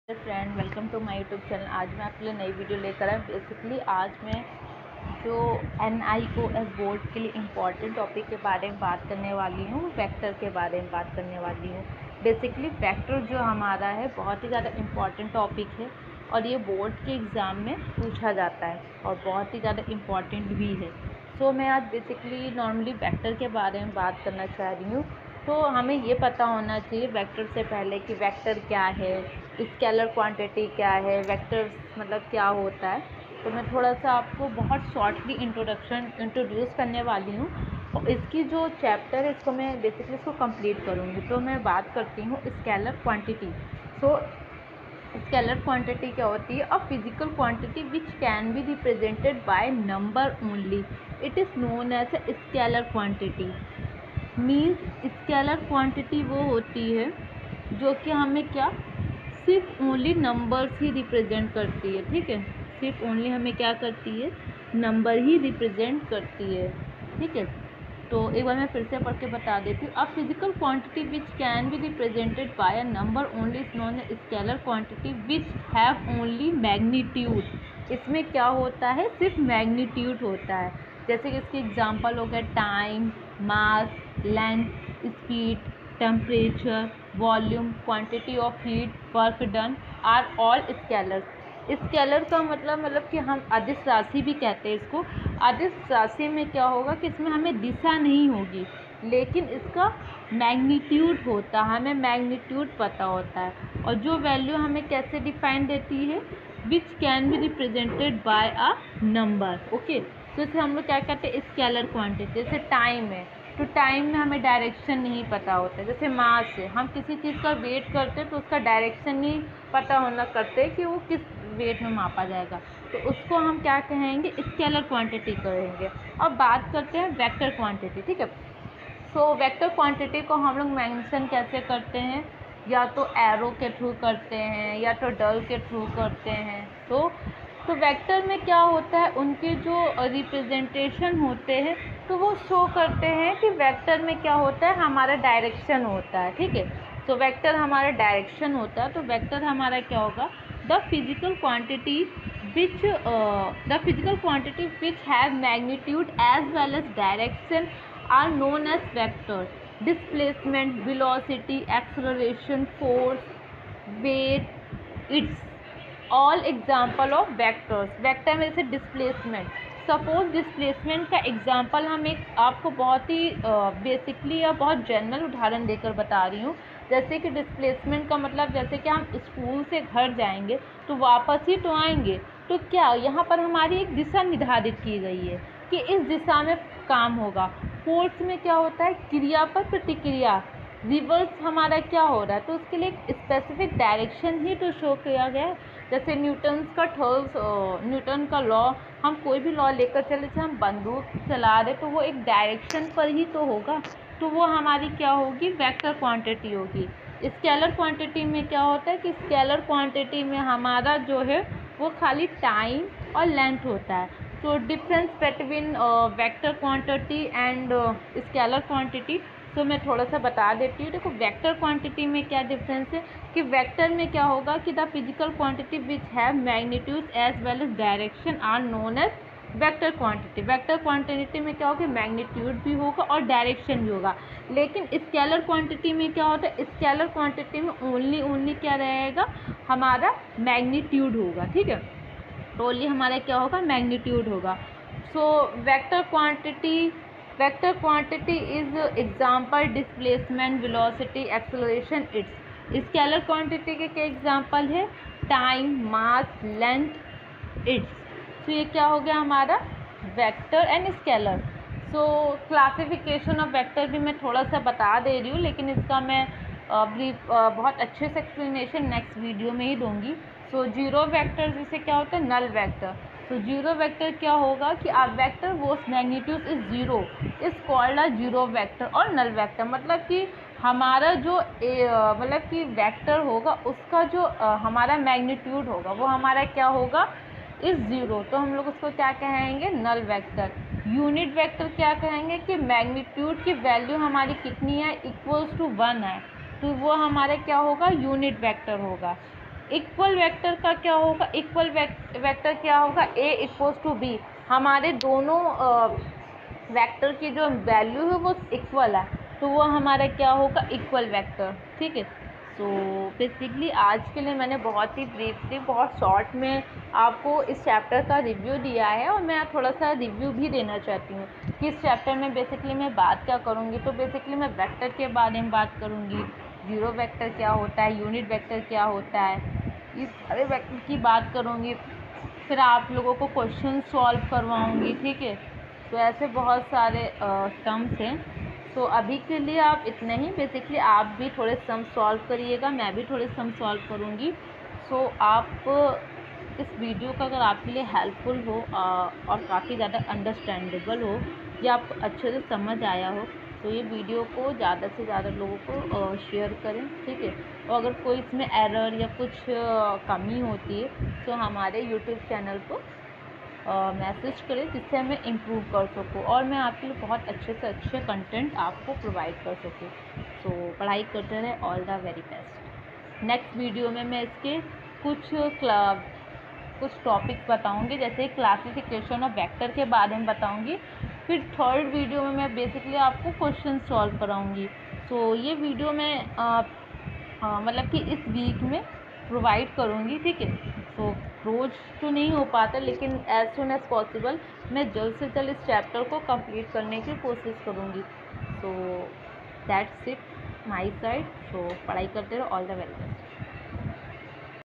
Friend, welcome to my YouTube channel. आज मैं आपके लिए नई वीडियो लेकर आया। बेसिकली आज मैं जो NIOS बोर्ड के लिए इम्पॉर्टेंट टॉपिक के बारे में बात करने वाली हूँ, वेक्टर के बारे में बात करने वाली हूँ। बेसिकली वेक्टर जो हमारा है बहुत ही ज़्यादा इम्पॉर्टेंट टॉपिक है और ये बोर्ड के एग्ज़ाम में पूछा जाता है और बहुत ही ज़्यादा इम्पॉर्टेंट भी है। सो मैं आज बेसिकली नॉर्मली वेक्टर के बारे में बात करना चाह रही हूँ। तो हमें ये पता होना चाहिए वेक्टर से पहले कि वेक्टर क्या है, स्केलर क्वांटिटी क्या है, वेक्टर मतलब क्या होता है। तो मैं थोड़ा सा आपको बहुत शॉर्टली इंट्रोड्यूस करने वाली हूँ और इसकी जो चैप्टर है इसको मैं बेसिकली इसको कंप्लीट करूँगी। तो मैं बात करती हूँ scalar quantity. So scalar quantity क्या होती है? A physical quantity which can be represented by number only, it is known as a scalar quantity. Means scalar quantity वो होती है जो कि हमें क्या सिर्फ ओनली नंबर्स ही रिप्रेजेंट करती है। ठीक है, सिर्फ ओनली हमें क्या करती है, नंबर ही रिप्रेजेंट करती है। ठीक है, तो एक बार मैं फिर से पढ़ के बता देती हूँ। A physical quantity which can be represented by a number only is known as scalar quantity which have only magnitude. इसमें क्या होता है, सिर्फ मैग्नीट्यूड होता है। जैसे कि इसके एग्जांपल हो गए time, mass, length, speed, temperature, volume, quantity of heat, work done are all scalars. Scalar का मतलब कि हम अदिश राशि भी कहते हैं इसको। अदिश राशि में क्या होगा कि इसमें हमें दिशा नहीं होगी लेकिन इसका मैग्नीट्यूड होता है, हमें मैग्नीट्यूड पता होता है। और जो वैल्यू हमें कैसे डिफाइन देती है, विच can be represented by a number. Okay, तो इसे हम लोग क्या कहते हैं, स्केलर क्वांटिटी। जैसे टाइम है तो टाइम में हमें डायरेक्शन नहीं पता होता है। जैसे मास है, हम किसी चीज़ का वेट करते हैं तो उसका डायरेक्शन नहीं पता होना करते कि वो किस वेट में मापा जाएगा, तो उसको हम क्या कहेंगे, स्केलर क्वांटिटी कहेंगे। अब बात करते हैं वेक्टर क्वांटिटी। ठीक है, सो वेक्टर क्वांटिटी को हम लोग मेंशन कैसे करते हैं, या तो एरो के थ्रू करते हैं या तो डल के थ्रू करते हैं। तो वेक्टर में क्या होता है, उनके जो रिप्रेजेंटेशन होते हैं तो वो शो करते हैं कि वेक्टर में क्या होता है, हमारा डायरेक्शन होता है। ठीक है, तो वेक्टर हमारा डायरेक्शन होता है। तो वेक्टर हमारा क्या होगा, the physical quantity which have magnitude as well as direction are known as vector. Displacement, velocity, acceleration, force, weight, it's all example of vectors. vector में से displacement, सपोज डिस्प्लेसमेंट का एग्जाम्पल हम एक आपको बहुत ही बेसिकली या बहुत जनरल उदाहरण देकर बता रही हूँ। जैसे कि डिस्प्लेसमेंट का मतलब, जैसे कि हम स्कूल से घर जाएंगे तो वापस ही तो आएंगे, तो क्या यहाँ पर हमारी एक दिशा निर्धारित की गई है कि इस दिशा में काम होगा। फोर्स में क्या होता है, क्रिया पर प्रतिक्रिया, रिवर्स हमारा क्या हो रहा है, तो उसके लिए एक स्पेसिफिक डायरेक्शन ही तो शो किया गया है। जैसे न्यूटन का लॉ, हम कोई भी लॉ लेकर चले, जैसे हम बंदूक चला रहे तो वो एक डायरेक्शन पर ही तो होगा, तो वो हमारी क्या होगी, वेक्टर क्वांटिटी होगी। स्केलर क्वांटिटी में क्या होता है कि स्केलर क्वांटिटी में हमारा जो है वो खाली टाइम और लेंथ होता है। तो difference between vector quantity and scalar quantity, तो मैं थोड़ा सा बता देती हूँ। देखो वेक्टर क्वांटिटी में क्या डिफरेंस है कि वेक्टर में क्या होगा कि the physical quantity which have magnitude as well as direction are known as vector quantity. Vector quantity में क्या होगा, मैग्नीट्यूड भी होगा और डायरेक्शन भी होगा। लेकिन स्केलर क्वांटिटी में क्या होता है, स्केलर क्वांटिटी में ओनली क्या रहेगा, हमारा मैग्नीट्यूड होगा। ठीक है, तो ओनली हमारा क्या होगा, मैग्नीट्यूड होगा। So vector quantity is example displacement, velocity, acceleration, it's. Scalar quantity के क्या एग्जाम्पल है, टाइम, मास, लेंथ, इट्स। तो ये क्या हो गया हमारा vector and scalar. So classification of vector भी मैं थोड़ा सा बता दे रही हूँ, लेकिन इसका मैं बहुत अच्छे से एक्सप्लेनेशन नेक्स्ट वीडियो में ही दूंगी। सो जीरो वेक्टर जैसे क्या होता है, नल वेक्टर। तो जीरो वेक्टर क्या होगा कि a vector whose magnitude is zero is called a zero vector और नल वेक्टर। मतलब कि हमारा जो मतलब कि वेक्टर होगा उसका जो हमारा मैग्नीट्यूड होगा वो हमारा क्या होगा, इज ज़ीरो, तो हम लोग उसको क्या कहेंगे, नल वेक्टर। यूनिट वेक्टर क्या कहेंगे कि मैग्नीट्यूड की वैल्यू हमारी कितनी है, इक्वल्स टू 1 है, तो वो हमारा क्या होगा, यूनिट वेक्टर होगा। इक्वल वेक्टर का क्या होगा, इक्वल वेक्टर क्या होगा, a इक्वल्स टू बी, हमारे दोनों वेक्टर की जो वैल्यू है वो इक्वल है, तो वो हमारा क्या होगा, इक्वल वेक्टर। ठीक है, सो बेसिकली आज के लिए मैंने बहुत ही ब्रीफली, बहुत शॉर्ट में आपको इस चैप्टर का रिव्यू दिया है, और मैं थोड़ा सा रिव्यू भी देना चाहती हूँ कि इस चैप्टर में बेसिकली मैं बात क्या करूँगी। तो बेसिकली मैं वेक्टर के बारे में बात करूँगी, जीरो वेक्टर क्या होता है, यूनिट वेक्टर क्या होता है, इस सारे वेक्टर की बात करूँगी। फिर आप लोगों को क्वेश्चन सॉल्व करवाऊँगी। ठीक है, तो ऐसे बहुत सारे टर्म्स हैं। तो अभी के लिए आप इतना ही, बेसिकली आप भी थोड़े सम सॉल्व करिएगा, मैं भी थोड़े सम सॉल्व करूँगी। सो आप इस वीडियो का अगर आपके लिए हेल्पफुल हो और काफ़ी ज़्यादा अंडरस्टैंडेबल हो या आपको अच्छे से समझ आया हो, तो ये वीडियो को ज़्यादा से ज़्यादा लोगों को शेयर करें। ठीक है, और अगर कोई इसमें एरर या कुछ कमी होती है तो हमारे यूट्यूब चैनल को मैसेज करें, जिससे मैं इम्प्रूव कर सकूँ और मैं आपके लिए बहुत अच्छे से अच्छे कंटेंट आपको प्रोवाइड कर सकूँ। तो पढ़ाई करते रहे, all the very best. Next video में मैं इसके कुछ टॉपिक्स बताऊंगी, जैसे क्लासिफिकेशन ऑफ वेक्टर के बारे में बताऊंगी। फिर थर्ड वीडियो में मैं बेसिकली आपको क्वेश्चन सॉल्व कराऊंगी। तो ये वीडियो मैं मतलब कि इस वीक में प्रोवाइड करूँगी। ठीक है, तो रोज़ तो नहीं हो पाता, लेकिन एज सुन एज़ पॉसिबल मैं जल्द से जल्द इस चैप्टर को कंप्लीट करने की कोशिश करूँगी। तो दैट्स इट माई साइड। सो पढ़ाई करते रहो, ऑल द वेरी बेस्ट।